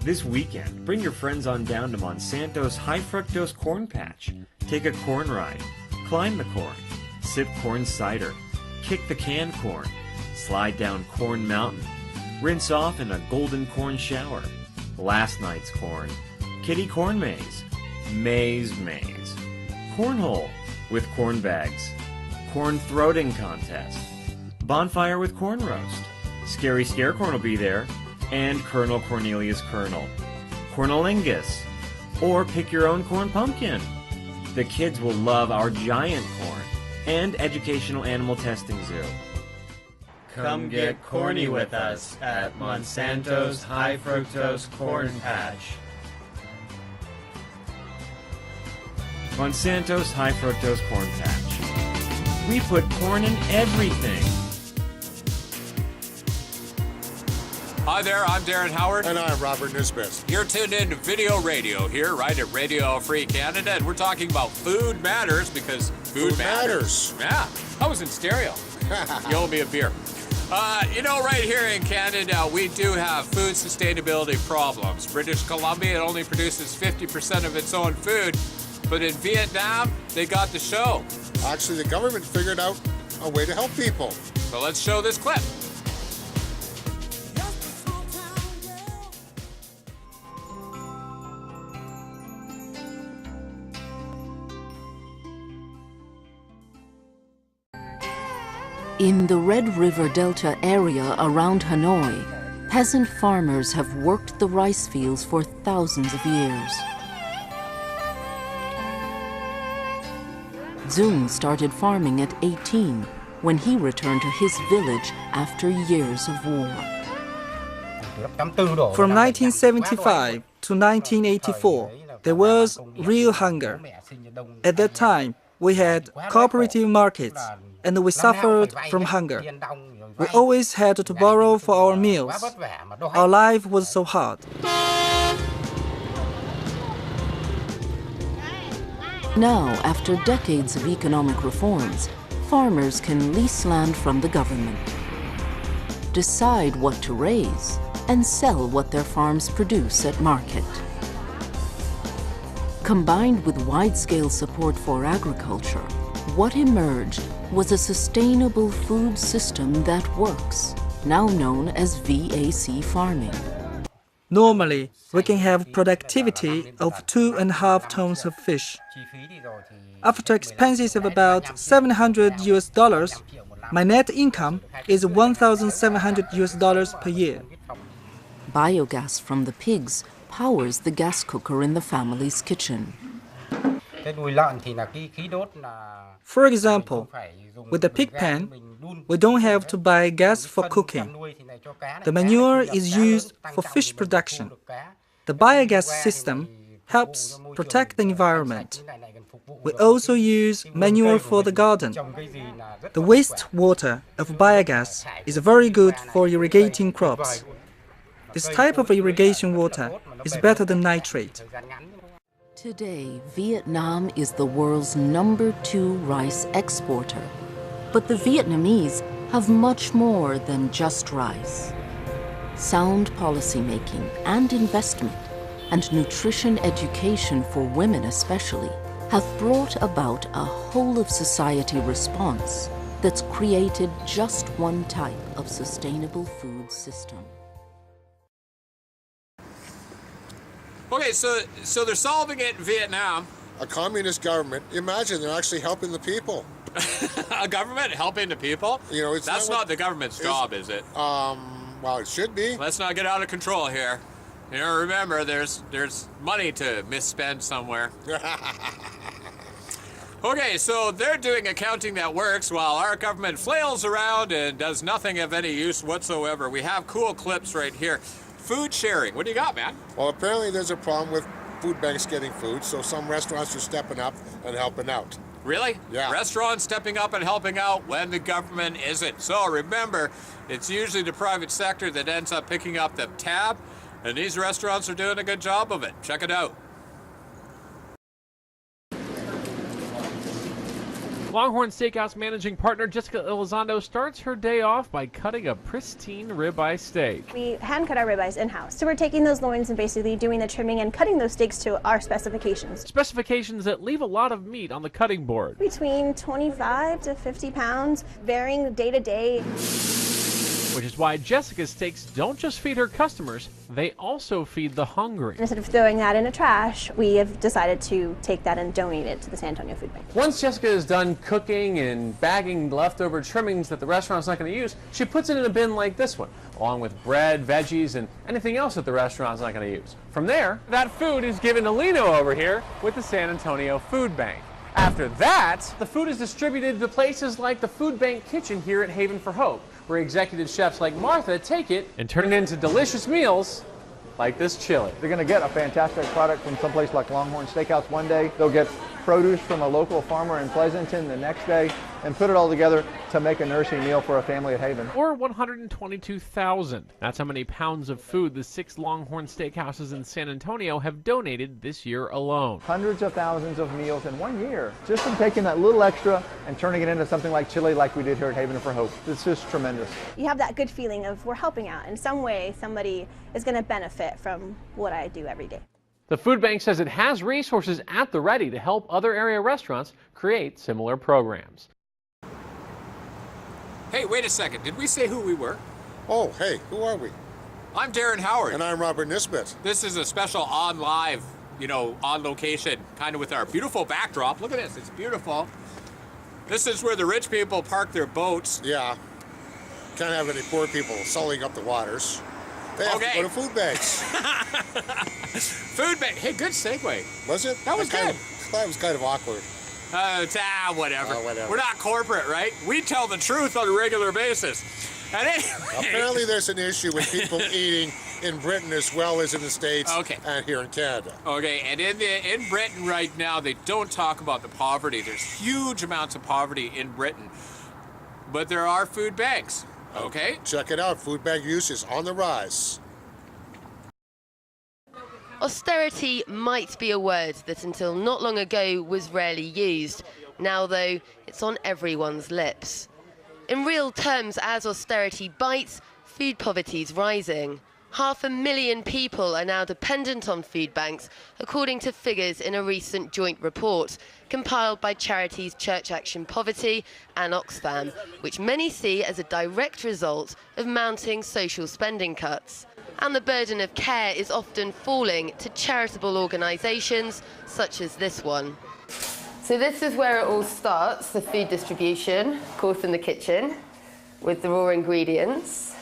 This weekend, bring your friends on down to Monsanto's High Fructose Corn Patch. Take a corn ride, climb the corn, sip corn cider, kick the canned corn, slide down Corn Mountain, rinse off in a golden corn shower, last night's corn, kitty corn maze, maze, cornhole with corn bags, corn throating contest, bonfire with corn roast, Scary Scarecorn will be there, and Colonel Cornelius Colonel, Cornelingus, or pick your own corn pumpkin. The kids will love our giant corn and educational animal testing zoo. Come get corny with us at Monsanto's High Fructose Corn Patch. Monsanto's High Fructose Corn Patch. We put corn in everything. Hi there, I'm Darren Howard. And I'm Robert Nisbet. You're tuned in to Video Radio here, right at Radio Free Canada, and we're talking about food matters because food matters. Yeah, I was in stereo. You owe me a beer. Right here in Canada, we do have food sustainability problems. British Columbia, it only produces 50% of its own food, but in Vietnam, they got the show. Actually, the government figured out a way to help people. So let's show this clip. In the Red River Delta area around Hanoi, peasant farmers have worked the rice fields for thousands of years. Zung started farming at 18 when he returned to his village after years of war. From 1975 to 1984, there was real hunger. At that time, we had cooperative markets, and we suffered from hunger. We always had to borrow for our meals. Our life was so hard. Now, after decades of economic reforms, farmers can lease land from the government, decide what to raise, and sell what their farms produce at market. Combined with wide-scale support for agriculture, what emerged was a sustainable food system that works, now known as VAC farming. Normally, we can have productivity of 2.5 tons of fish. After expenses of about $700, my net income is $1,700 per year. Biogas from the pigs powers the gas cooker in the family's kitchen. For example, with the pig pen, we don't have to buy gas for cooking. The manure is used for fish production. The biogas system helps protect the environment. We also use manure for the garden. The wastewater of biogas is very good for irrigating crops. This type of irrigation water is better than nitrate. Today, Vietnam is the world's #2 rice exporter. But the Vietnamese have much more than just rice. Sound policymaking and investment, and nutrition education for women especially, have brought about a whole-of-society response that's created just one type of sustainable food system. Okay, so they're solving it in Vietnam. A communist government, imagine they're actually helping the people. A government helping the people? You know, That's not the government's job, is it? Well, it should be. Let's not get out of control here. Remember, there's money to misspend somewhere. Okay, so they're doing accounting that works while our government flails around and does nothing of any use whatsoever. We have cool clips right here. Food sharing. What do you got, man? Well, apparently there's a problem with food banks getting food, so some restaurants are stepping up and helping out. Really? Yeah. Restaurants stepping up and helping out when the government isn't. So remember, it's usually the private sector that ends up picking up the tab, and these restaurants are doing a good job of it. Check it out. Longhorn Steakhouse managing partner Jessica Elizondo starts her day off by cutting a pristine ribeye steak. We hand cut our ribeyes in-house. So we're taking those loins and basically doing the trimming and cutting those steaks to our specifications. Specifications that leave a lot of meat on the cutting board. Between 25 to 50 pounds, varying day to day. Which is why Jessica's steaks don't just feed her customers, they also feed the hungry. Instead of throwing that in a trash, we have decided to take that and donate it to the San Antonio Food Bank. Once Jessica is done cooking and bagging leftover trimmings that the restaurant's not going to use, she puts it in a bin like this one, along with bread, veggies, and anything else that the restaurant's not going to use. From there, that food is given to Lino over here with the San Antonio Food Bank. After that, the food is distributed to places like the Food Bank Kitchen here at Haven for Hope, where executive chefs like Martha take it and turn it into delicious meals like this chili. They're going to get a fantastic product from someplace like Longhorn Steakhouse one day. They'll get produce from a local farmer in Pleasanton the next day and put it all together to make a nourishing meal for a family at Haven. Or 122,000. That's how many pounds of food the 6 Longhorn Steakhouses in San Antonio have donated this year alone. Hundreds of thousands of meals in 1 year, just from taking that little extra and turning it into something like chili like we did here at Haven for Hope. It's just tremendous. You have that good feeling of we're helping out. In some way, somebody is going to benefit from what I do every day. The food bank says it has resources at the ready to help other area restaurants create similar programs. Hey, wait a second. Did we say who we were? Oh, hey, who are we? I'm Darren Howard. And I'm Robert Nisbet. This is a special on live, on location, kind of with our beautiful backdrop. Look at this. It's beautiful. This is where the rich people park their boats. Yeah. Can't have any poor people sullying up the waters. They have to go to food banks. Food bank. Hey, good segue. Was it? That was good. That was kind of awkward. Whatever. Whatever. We're not corporate, right? We tell the truth on a regular basis. And anyway, apparently there's an issue with people eating in Britain as well as in the States and here in Canada. Okay, and in Britain right now, they don't talk about the poverty. There's huge amounts of poverty in Britain. But there are food banks, okay? Check it out. Food bank use is on the rise. Austerity might be a word that until not long ago was rarely used. Now, though, it's on everyone's lips. In real terms, as austerity bites, food poverty's rising. 500,000 people are now dependent on food banks, according to figures in a recent joint report compiled by charities Church Action Poverty and Oxfam, which many see as a direct result of mounting social spending cuts. And the burden of care is often falling to charitable organisations such as this one. So this is where it all starts, the food distribution, of course in the kitchen, with the raw ingredients.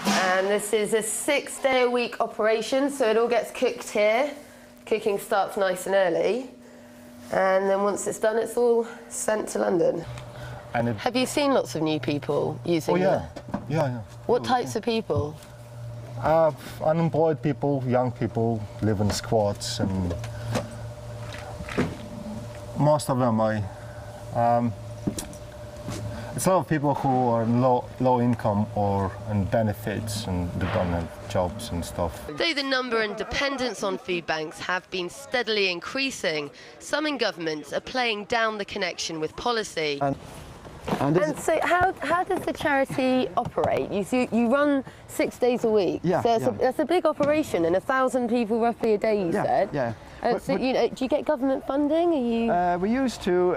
And this is a 6-day-a-week operation, so it all gets cooked here. Cooking starts nice and early. And then once it's done, it's all sent to London. And have you seen lots of new people using it? Yeah. What types of people? Unemployed people, young people, live in squats, and most of them it's a lot of people who are low income or on benefits and they don't have jobs and stuff. Though the number and dependence on food banks have been steadily increasing, some in government are playing down the connection with policy. And so how does the charity operate? You run 6 days a week, so that's a big operation, and 1,000 people roughly a day, you said? Yeah. Do you get government funding? Are you? We used to.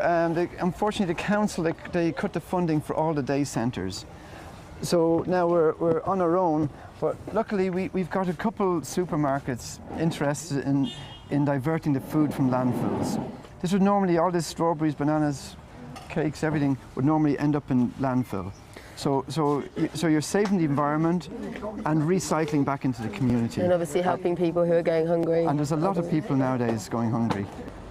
Unfortunately, the council, they cut the funding for all the day centres. So now we're on our own, but luckily we've got a couple supermarkets interested in diverting the food from landfills. This would normally, all this strawberries, bananas, cakes, everything would normally end up in landfill. So you're saving the environment and recycling back into the community. And obviously helping people who are going hungry. And there's a lot of people nowadays going hungry.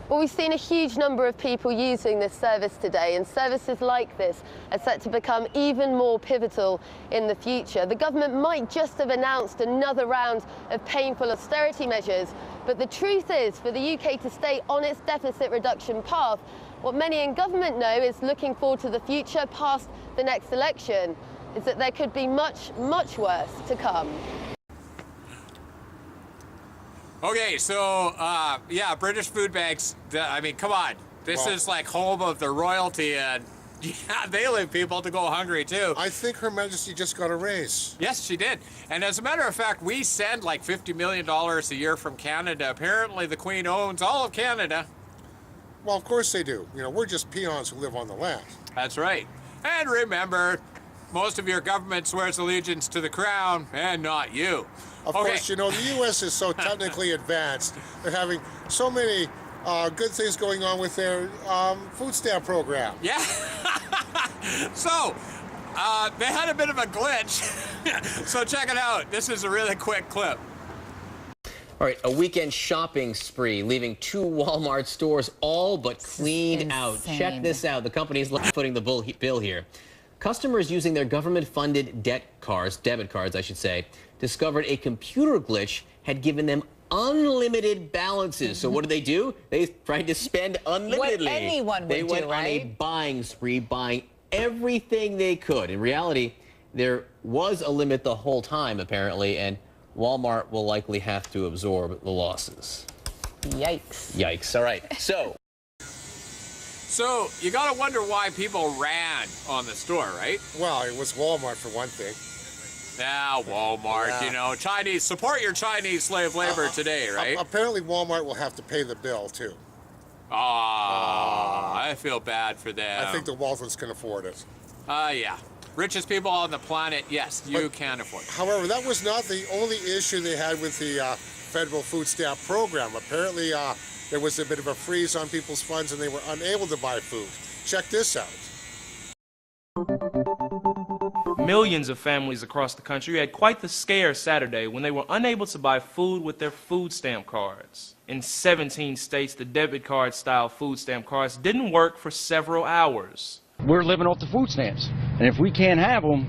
Well, we've seen a huge number of people using this service today, and services like this are set to become even more pivotal in the future. The government might just have announced another round of painful austerity measures, but the truth is, for the UK to stay on its deficit reduction path, what many in government know is looking forward to the future past the next election, is that there could be much, much worse to come. Okay, so, British food banks, I mean, come on. This is like home of the royalty, and yeah, they leave people to go hungry too. I think Her Majesty just got a raise. Yes, she did. And as a matter of fact, we send like $50 million a year from Canada. Apparently the Queen owns all of Canada. Well, of course they do. You know, we're just peons who live on the land. That's right. And remember, most of your government swears allegiance to the crown, and not you. Of course, you know, the U.S. is so technically advanced. They're having so many good things going on with their food stamp program. Yeah. So, they had a bit of a glitch. So check it out. This is a really quick clip. All right, a weekend shopping spree, leaving 2 Walmart stores all but cleaned out. Check this out. The company's footing the bill here. Customers using their government-funded debit cards, I should say, discovered a computer glitch had given them unlimited balances. So what did they do? They tried to spend unlimitedly. What anyone would They went do, on a buying spree, buying everything they could. In reality, there was a limit the whole time, apparently, and Walmart will likely have to absorb the losses. Yikes. Yikes. All right. So you gotta wonder why people ran on the store, right? Well, it was Walmart for one thing. Yeah, Walmart, you know, Chinese, support your Chinese slave labor today, right? Apparently Walmart will have to pay the bill, too. I feel bad for them. I think the Waltons can afford it. Yeah. Richest people on the planet, yes, you can afford it. However, that was not the only issue they had with the federal food stamp program. Apparently, there was a bit of a freeze on people's funds and they were unable to buy food. Check this out. Millions of families across the country had quite the scare Saturday when they were unable to buy food with their food stamp cards. In 17 states, the debit card style food stamp cards didn't work for several hours. We're living off the food stamps, and if we can't have them,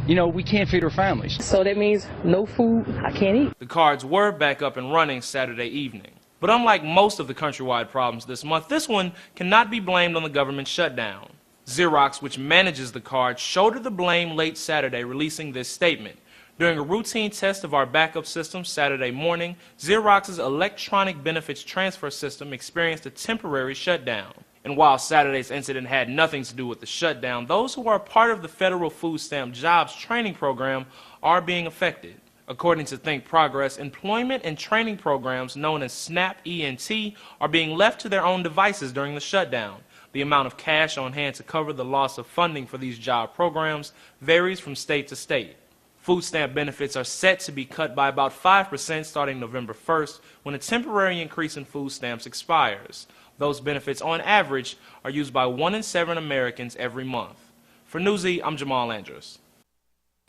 you know, we can't feed our families. So that means no food, I can't eat. The cards were back up and running Saturday evening. But unlike most of the countrywide problems this month, this one cannot be blamed on the government shutdown. Xerox, which manages the card, shouldered the blame late Saturday, releasing this statement. During a routine test of our backup system Saturday morning, Xerox's electronic benefits transfer system experienced a temporary shutdown. And while Saturday's incident had nothing to do with the shutdown, those who are part of the federal food stamp jobs training program are being affected. According to Think Progress, employment and training programs known as SNAP ENT are being left to their own devices during the shutdown. The amount of cash on hand to cover the loss of funding for these job programs varies from state to state. Food stamp benefits are set to be cut by about 5% starting November 1st when a temporary increase in food stamps expires. Those benefits, on average, are used by 1 in 7 Americans every month. For Newsy, I'm Jamal Andrews.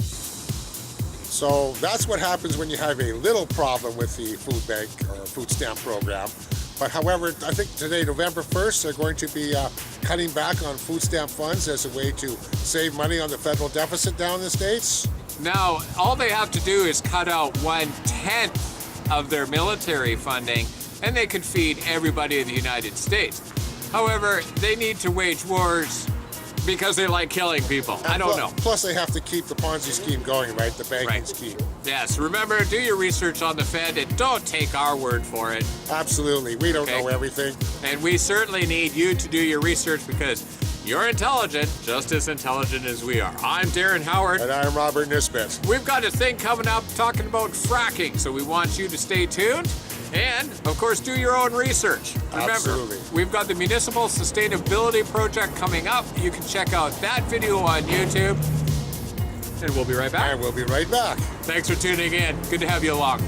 So that's what happens when you have a little problem with the food bank or food stamp program. But however, I think today, November 1st, they're going to be cutting back on food stamp funds as a way to save money on the federal deficit down in the States. Now, all they have to do is cut out 1/10 of their military funding, and they could feed everybody in the United States. However, they need to wage wars because they like killing people. I don't know. Plus, they have to keep the Ponzi scheme going, right? The banking scheme. Yes, remember, do your research on the Fed and don't take our word for it. Absolutely. We don't know everything. And we certainly need you to do your research because you're intelligent, just as intelligent as we are. I'm Darren Howard. And I'm Robert Nisbet. We've got a thing coming up talking about fracking, so we want you to stay tuned. And, of course, do your own research. Remember, Absolutely. We've got the Municipal Sustainability Project coming up. You can check out that video on YouTube. And we'll be right back. And we'll be right back. Thanks for tuning in. Good to have you along.